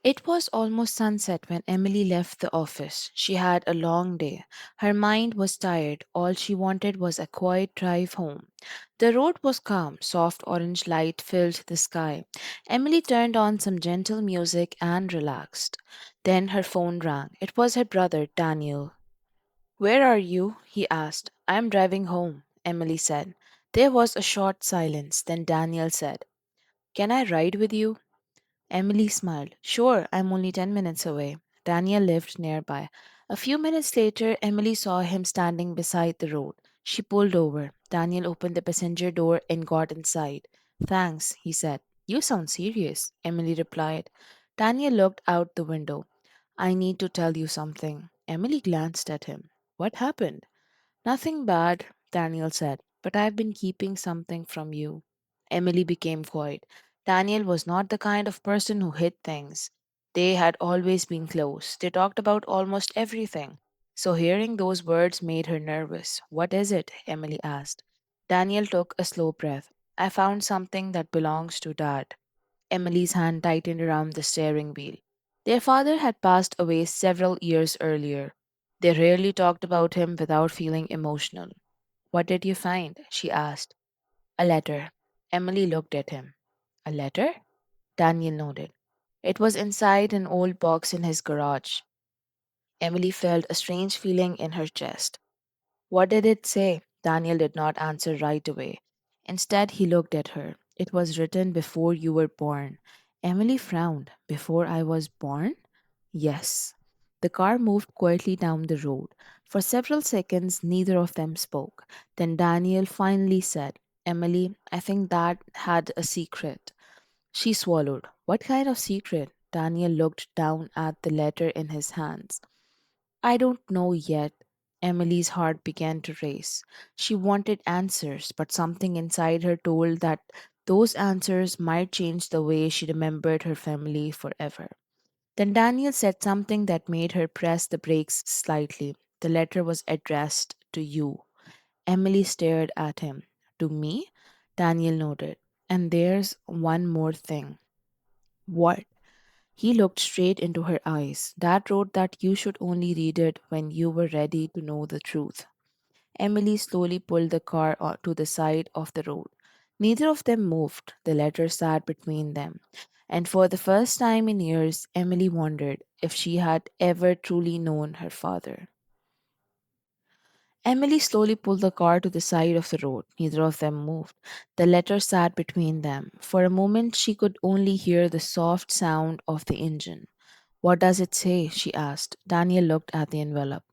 It was almost sunset when Emily left the office. She had a long day. Her mind was tired. All she wanted was a quiet drive home. The road was calm. Soft orange light filled the sky. Emily turned on some gentle music and relaxed. Then her phone rang. It was her brother, Daniel. "Where are you?" he asked. "I am driving home," Emily said. There was a short silence. Then Daniel said, "Can I ride with you?" Emily smiled. "Sure, I'm only 10 minutes away." Daniel lived nearby. A few minutes later, Emily saw him standing beside the road. She pulled over. Daniel opened the passenger door and got inside. "Thanks," he said. "You sound serious," Emily replied. Daniel looked out the window. "I need to tell you something." Emily glanced at him. "What happened?" "Nothing bad," Daniel said, "but I've been keeping something from you." Emily became quiet. Daniel was not the kind of person who hid things. They had always been close. They talked about almost everything. So hearing those words made her nervous. "What is it?" Emily asked. Daniel took a slow breath. "I found something that belongs to Dad." Emily's hand tightened around the steering wheel. Their father had passed away several years earlier. They rarely talked about him without feeling emotional. "What did you find?" she asked. "A letter." Emily looked at him. "A letter?" Daniel nodded. "It was inside an old box in his garage." Emily felt a strange feeling in her chest. "What did it say?" Daniel did not answer right away. Instead, he looked at her. "It was written before you were born." Emily frowned. "Before I was born?" "Yes." The car moved quietly down the road. For several seconds, neither of them spoke. Then Daniel finally said, "Emily, I think Dad had a secret." She swallowed. "What kind of secret?" Daniel looked down at the letter in his hands. "I don't know yet." Emily's heart began to race. She wanted answers, but something inside her told that those answers might change the way she remembered her family forever. Then Daniel said something that made her press the brakes slightly. "The letter was addressed to you." Emily stared at him. "To me?" Daniel nodded. "And there's one more thing." "What?" He looked straight into her eyes. "Dad wrote that you should only read it when you were ready to know the truth." Emily slowly pulled the car to the side of the road. Neither of them moved. The letter sat between them. And for the first time in years, Emily wondered if she had ever truly known her father. Emily slowly pulled the car to the side of the road. Neither of them moved. The letter sat between them. For a moment, she could only hear the soft sound of the engine. "What does it say?" she asked. Daniel looked at the envelope.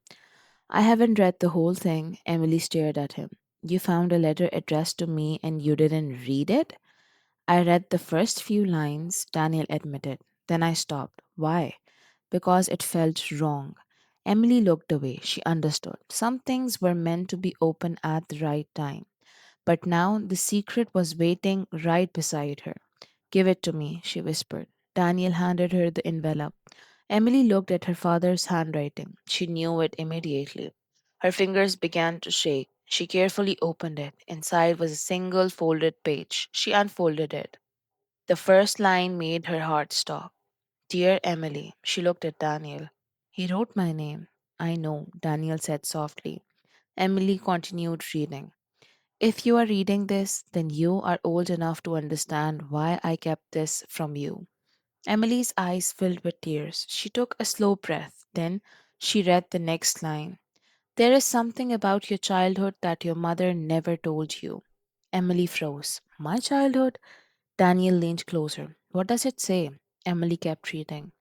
"I haven't read the whole thing." Emily stared at him. "You found a letter addressed to me and you didn't read it?" "I read the first few lines," Daniel admitted. "Then I stopped." "Why?" "Because it felt wrong." Emily looked away. She understood. Some things were meant to be open at the right time. But now the secret was waiting right beside her. "Give it to me," she whispered. Daniel handed her the envelope. Emily looked at her father's handwriting. She knew it immediately. Her fingers began to shake. She carefully opened it. Inside was a single folded page. She unfolded it. The first line made her heart stop. "Dear Emily," she looked at Daniel. "He wrote my name." "I know," Daniel said softly. Emily continued reading. "If you are reading this, then you are old enough to understand why I kept this from you." Emily's eyes filled with tears. She took a slow breath. Then she read the next line. "There is something about your childhood that your mother never told you." Emily froze. "My childhood?" Daniel leaned closer. "What does it say?" Emily kept reading.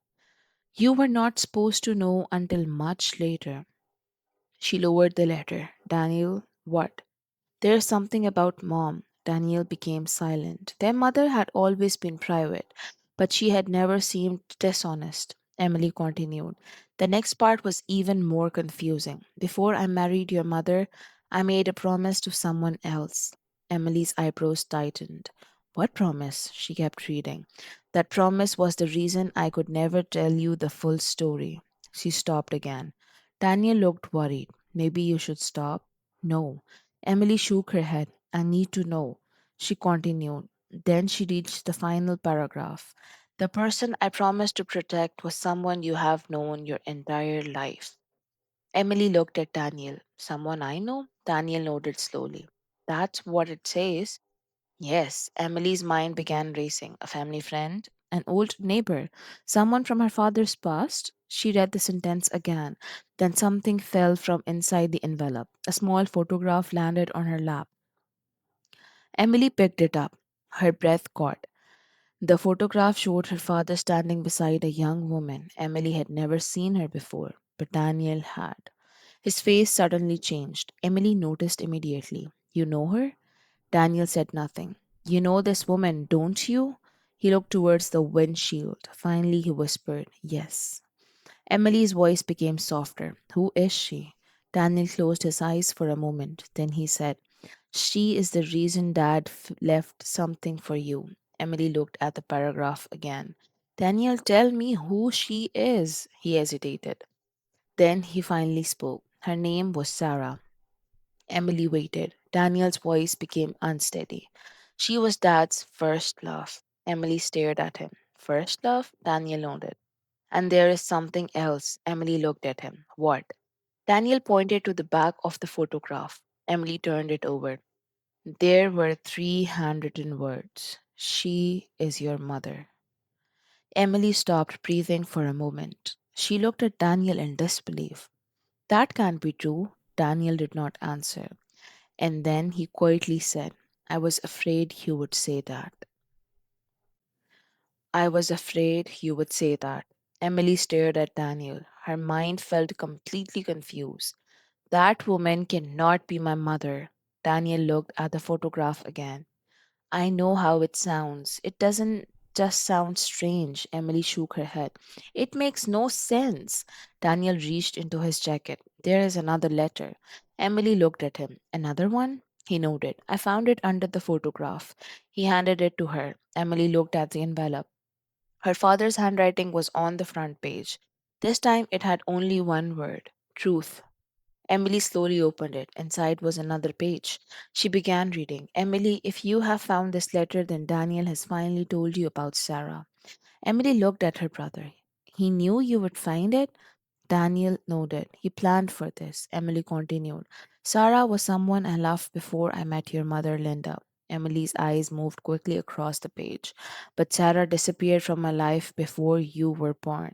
"You were not supposed to know until much later." She lowered the letter. "Daniel, what?" "There's something about Mom." Daniel became silent. Their mother had always been private, but she had never seemed dishonest. Emily continued. "The next part was even more confusing. Before I married your mother, I made a promise to someone else." Emily's eyebrows tightened. "What promise?" She kept reading. "That promise was the reason I could never tell you the full story." She stopped again. Daniel looked worried. "Maybe you should stop." "No." Emily shook her head. "I need to know." She continued. Then she reached the final paragraph. The person I promised to protect was someone you have known your entire life. Emily looked at Daniel. Someone I know? Daniel nodded slowly. That's what it says. Yes, Emily's mind began racing. A family friend? An old neighbor? Someone from her father's past? She read the sentence again. Then something fell from inside the envelope. A small photograph landed on her lap. Emily picked it up. Her breath caught. The photograph showed her father standing beside a young woman. Emily had never seen her before, but Daniel had. His face suddenly changed. Emily noticed immediately. You know her? Daniel said nothing. You know this woman, don't you? He looked towards the windshield. Finally, he whispered, Yes. Emily's voice became softer. Who is she? Daniel closed his eyes for a moment. Then he said, She is the reason Dad left something for you. Emily looked at the paragraph again. Daniel, tell me who she is. He hesitated. Then he finally spoke. Her name was Sarah. Emily waited. Daniel's voice became unsteady. She was Dad's first love. Emily stared at him. First love? Daniel nodded. And there is something else. Emily looked at him. What? Daniel pointed to the back of the photograph. Emily turned it over. There were three handwritten words. She is your mother. Emily stopped breathing for a moment. She looked at Daniel in disbelief. That can't be true. Daniel did not answer. And then he quietly said, I was afraid you would say that. I was afraid you would say that. Emily stared at Daniel. Her mind felt completely confused. That woman cannot be my mother. Daniel looked at the photograph again. I know how it sounds. It doesn't just sound strange. Emily shook her head. It makes no sense. Daniel reached into his jacket. There is another letter. Emily looked at him. Another one? He nodded. I found it under the photograph. He handed it to her. Emily looked at the envelope. Her father's handwriting was on the front page. This time it had only one word truth. Emily slowly opened it. Inside was another page. She began reading. Emily, if you have found this letter, then Daniel has finally told you about Sarah. Emily looked at her brother. He knew you would find it? Daniel nodded. He planned for this. Emily continued. Sarah was someone I loved before I met your mother, Linda. Emily's eyes moved quickly across the page. But Sarah disappeared from my life before you were born.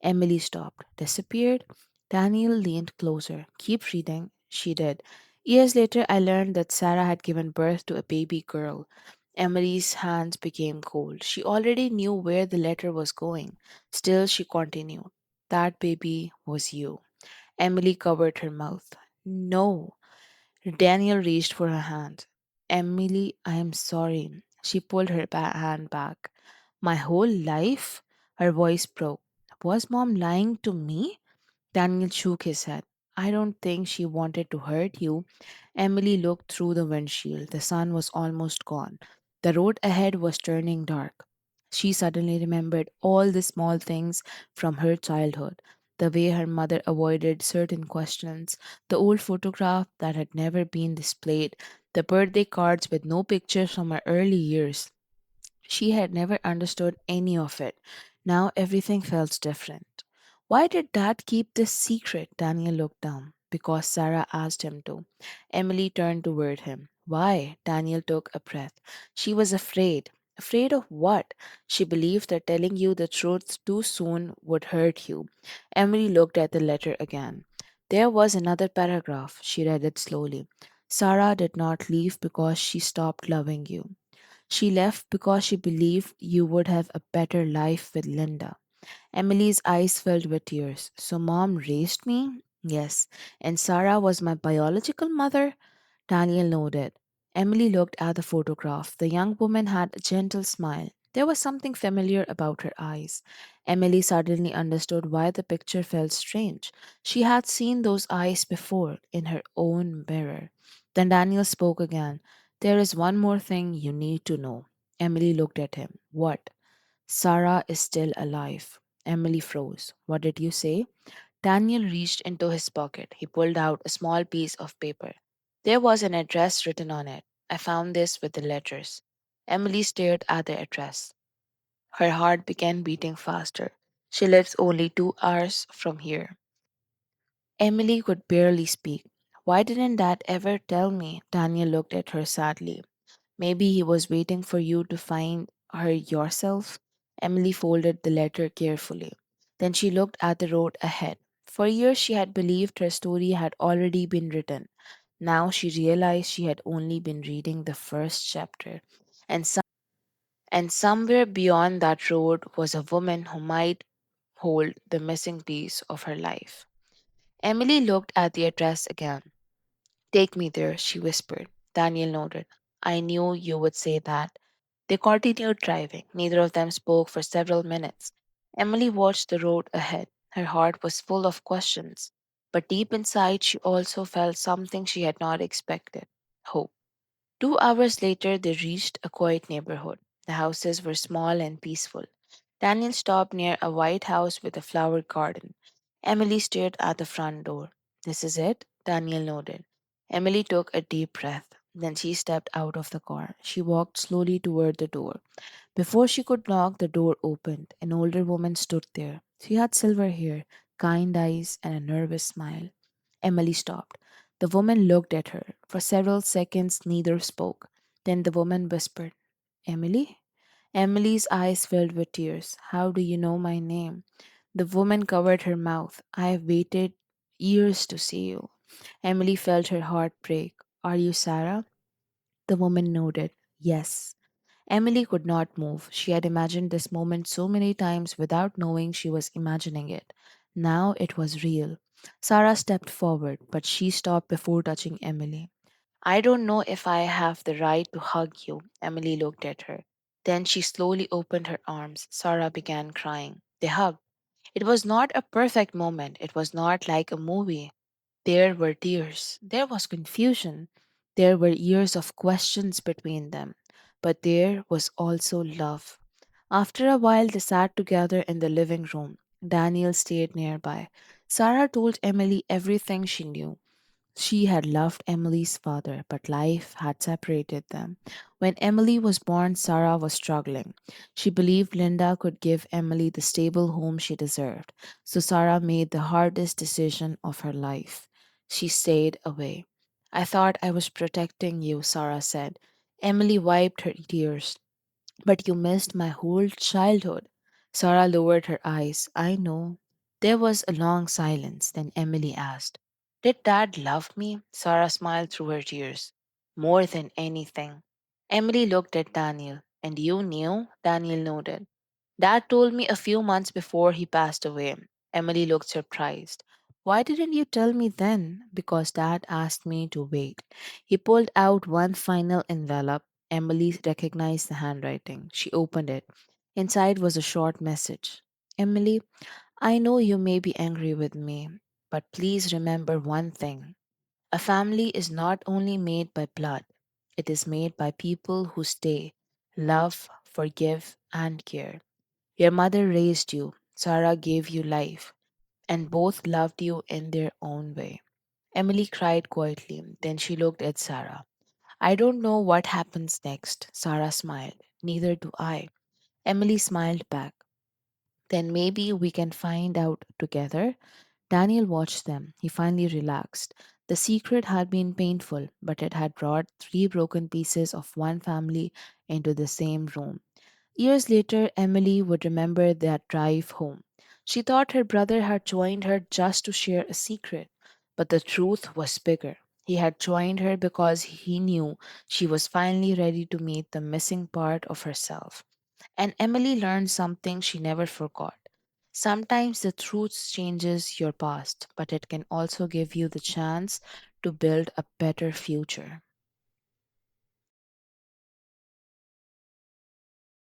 Emily stopped. Disappeared? Daniel leaned closer. Keep reading. She did. Years later, I learned that Sarah had given birth to a baby girl. Emily's hands became cold. She already knew where the letter was going. Still, she continued. That baby was you. Emily covered her mouth. No. Daniel reached for her hand. Emily, I am sorry. She pulled her hand back. My whole life? Her voice broke. Was mom lying to me? Daniel shook his head. I don't think she wanted to hurt you. Emily looked through the windshield. The sun was almost gone. The road ahead was turning dark. She suddenly remembered all the small things from her childhood, the way her mother avoided certain questions, the old photograph that had never been displayed, the birthday cards with no pictures from her early years. She had never understood any of it. Now everything felt different. Why did Dad keep this secret? Daniel looked down. Because Sarah asked him to. Emily turned toward him. Why? Daniel took a breath. She was afraid. Afraid of what? She believed that telling you the truth too soon would hurt you. Emily looked at the letter again. There was another paragraph. She read it slowly. Sarah did not leave because she stopped loving you. She left because she believed you would have a better life with Linda. Emily's eyes filled with tears. So, mom raised me? Yes. And Sarah was my biological mother? Daniel nodded. Emily looked at the photograph. The young woman had a gentle smile. There was something familiar about her eyes. Emily suddenly understood why the picture felt strange. She had seen those eyes before in her own mirror. Then Daniel spoke again. There is one more thing you need to know. Emily looked at him. What? Sarah is still alive. Emily froze. What did you say? Daniel reached into his pocket. He pulled out a small piece of paper. There was an address written on it. I found this with the letters. Emily stared at the address. Her heart began beating faster. She lives only 2 hours from here. Emily could barely speak. Why didn't Dad ever tell me? Daniel looked at her sadly. Maybe he was waiting for you to find her yourself. Emily folded the letter carefully. Then she looked at the road ahead. For years she had believed her story had already been written. Now she realized she had only been reading the first chapter. And, and somewhere beyond that road was a woman who might hold the missing piece of her life. Emily looked at the address again. Take me there, she whispered. Daniel nodded. I knew you would say that. They continued driving. Neither of them spoke for several minutes. Emily watched the road ahead. Her heart was full of questions, but deep inside she also felt something she had not expected: hope. 2 hours later, they reached a quiet neighborhood. The houses were small and peaceful. Daniel stopped near a white house with a flower garden. Emily stared at the front door. This is it? Daniel nodded. Emily took a deep breath. Then she stepped out of the car. She walked slowly toward the door. Before she could knock, the door opened. An older woman stood there. She had silver hair, kind eyes, and a nervous smile. Emily stopped. The woman looked at her. For several seconds, neither spoke. Then the woman whispered, Emily? Emily's eyes filled with tears. How do you know my name? The woman covered her mouth. I have waited years to see you. Emily felt her heart break. Are you Sarah? The woman nodded. Yes. Emily could not move. She had imagined this moment so many times without knowing she was imagining it. Now it was real. Sarah stepped forward, but she stopped before touching Emily. I don't know if I have the right to hug you. Emily looked at her. Then she slowly opened her arms. Sarah began crying. They hugged. It was not a perfect moment. It was not like a movie. There were tears. There was confusion. There were years of questions between them. But there was also love. After a while, they sat together in the living room. Daniel stayed nearby. Sarah told Emily everything she knew. She had loved Emily's father, but life had separated them. When Emily was born, Sarah was struggling. She believed Linda could give Emily the stable home she deserved, so Sarah made the hardest decision of her life. She stayed away. I thought I was protecting you, Sarah said. Emily wiped her tears. But you missed my whole childhood. Sarah lowered her eyes. I know. There was a long silence. Then Emily asked, Did Dad love me? Sarah smiled through her tears. More than anything. Emily looked at Daniel. And you knew? Daniel nodded. Dad told me a few months before he passed away. Emily looked surprised. Why didn't you tell me then? Because Dad asked me to wait. He pulled out one final envelope. Emily recognized the handwriting. She opened it. Inside was a short message. Emily, I know you may be angry with me, but please remember one thing. A family is not only made by blood, it is made by people who stay, love, forgive, and care. Your mother raised you, Sarah gave you life, and both loved you in their own way. Emily cried quietly. Then she looked at Sarah. I don't know what happens next. Sarah smiled. Neither do I. Emily smiled back. Then maybe we can find out together. Daniel watched them. He finally relaxed. The secret had been painful, but it had brought three broken pieces of one family into the same room. Years later, Emily would remember that drive home. She thought her brother had joined her just to share a secret, but the truth was bigger. He had joined her because he knew she was finally ready to meet the missing part of herself. And Emily learned something she never forgot. Sometimes the truth changes your past, but it can also give you the chance to build a better future.